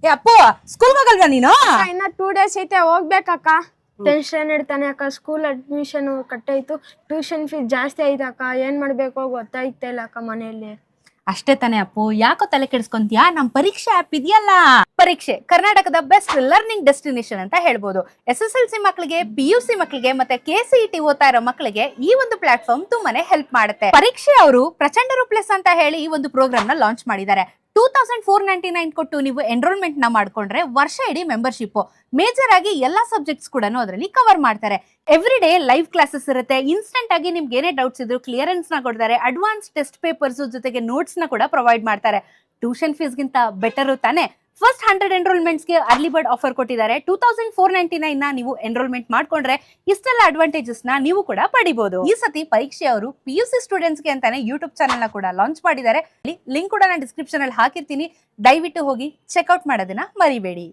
ಏ ಅಪ್ಪು ಸ್ಕೂಲ್ ಹೋಗಲ್ವಾ ನೀನು? ಇನ್ನ 2 days ಐತೆ ಹೋಗ್ಬೇಕಕ್ಕ. ಟೆನ್ಷನ್ ಇಡ್ತಾನೆ ಅಕ್ಕ. ಸ್ಕೂಲ್ ಅಡ್ಮಿಷನ್ ಕಟ್ಟಾಯ್ತು, ಟ್ಯೂಷನ್ ಫೀಸ್ ಜಾಸ್ತಿ ಐತಕ್ಕ. ಏನ್ ಮಾಡ್ಬೇಕು ಗೊತ್ತಾಯ್ತಾ ಇಲ್ಲ ಅಕ್ಕ ಮನೆಯಲ್ಲಿ. ಅಷ್ಟೇ ತಾನೇ ಅಪ್ಪು, ಯಾಕೋ ತಲೆ ಕೆಡಿಸ್ಕೊಂತೀಯಾ? ನಮ್ ಪರೀಕ್ಷೆ ಆಪ್ ಇದೆಯಲ್ಲ. ಪರೀಕ್ಷೆ ಕರ್ನಾಟಕದ ಬೆಸ್ಟ್ ಲರ್ನಿಂಗ್ ಡೆಸ್ಟಿನೇಷನ್ ಅಂತ ಹೇಳ್ಬೋದು. SSLC ಮಕ್ಕಳಿಗೆ, PUC ಮಕ್ಕಳಿಗೆ ಮತ್ತೆ KCET ಓದ್ತಾ ಇರೋ ಮಕ್ಕಳಿಗೆ ಈ ಒಂದು ಪ್ಲಾಟ್ಫಾರ್ಮ್ ತುಂಬಾನೇ ಹೆಲ್ಪ್ ಮಾಡುತ್ತೆ. ಪರೀಕ್ಷೆ ಅವರು ಪ್ರಚಂಡ ರೂಪ್ಲೆಸ್ ಅಂತ ಹೇಳಿ ಈ ಒಂದು ಪ್ರೋಗ್ರಾಮ್ ನ ಲಾಂಚ್ ಮಾಡಿದ್ದಾರೆ. 2499 ಕೊಟ್ಟು ನೀವು ಎನ್ರೋಲ್ಮೆಂಟ್ ನ ಮಾಡ್ಕೊಂಡ್ರೆ ವರ್ಷ ಇಡೀ ಮೆಂಬರ್ಶಿಪ್. ಮೇಜರ್ ಆಗಿ ಎಲ್ಲಾ ಸಬ್ಜೆಕ್ಟ್ಸ್ ಕೂಡ ಅದರಲ್ಲಿ ಕವರ್ ಮಾಡ್ತಾರೆ. ಎವ್ರಿ ಡೇ ಲೈವ್ ಕ್ಲಾಸಸ್ ಇರುತ್ತೆ. ಇನ್ಸ್ಟೆಂಟ್ ಆಗಿ ನಿಮ್ಗೆ ಏನೇ ಡೌಟ್ಸ್ ಇದ್ರು ಕ್ಲಿಯರೆನ್ಸ್ ನ ಕೊಡ್ತಾರೆ. ಅಡ್ವಾನ್ಸ್ ಟೆಸ್ಟ್ ಪೇಪರ್ಸ್ ಜೊತೆಗೆ ನೋಟ್ಸ್ ನ ಕೂಡ ಪ್ರೊವೈಡ್ ಮಾಡ್ತಾರೆ. ಟ್ಯೂಷನ್ ಫೀಸ್ ಗಿಂತ ಬೆಟರ್ ತಾನೆ. ಫಸ್ಟ್ 100 ಎನ್ರೋಲ್ಮೆಂಟ್ಸ್ ಗೆ ಅರ್ಲಿ ಬರ್ಡ್ ಆಫರ್ ಕೊಟ್ಟಿದ್ದಾರೆ. 2499 ನ ನೀವು ಎನ್ರೋಲ್ಮೆಂಟ್ ಮಾಡ್ಕೊಂಡ್ರೆ ಇಷ್ಟೆಲ್ಲ ಅಡ್ವಾಂಟೇಜಸ್ ನ ನೀವು ಕೂಡ ಪಡಿಬಹುದು. ಈ ಸತಿ ಪರೀಕ್ಷೆ ಅವರು PUC ಸ್ಟೂಡೆಂಟ್ಸ್ ಗೆ ಅಂತಾನೆ ಯೂಟ್ಯೂಬ್ ಚಾನೆಲ್ ನ ಕೂಡ ಲಾಂಚ್ ಮಾಡಿದ್ದಾರೆ. ಲಿಂಕ್ ಕೂಡ ನಾನು ಡಿಸ್ಕ್ರಿಪ್ಷನ್ ಅಲ್ಲಿ ಹಾಕಿರ್ತೀನಿ. ದಯವಿಟ್ಟು ಹೋಗಿ ಚೆಕ್ಔಟ್ ಮಾಡೋದನ್ನ ಮರಿಬೇಡಿ.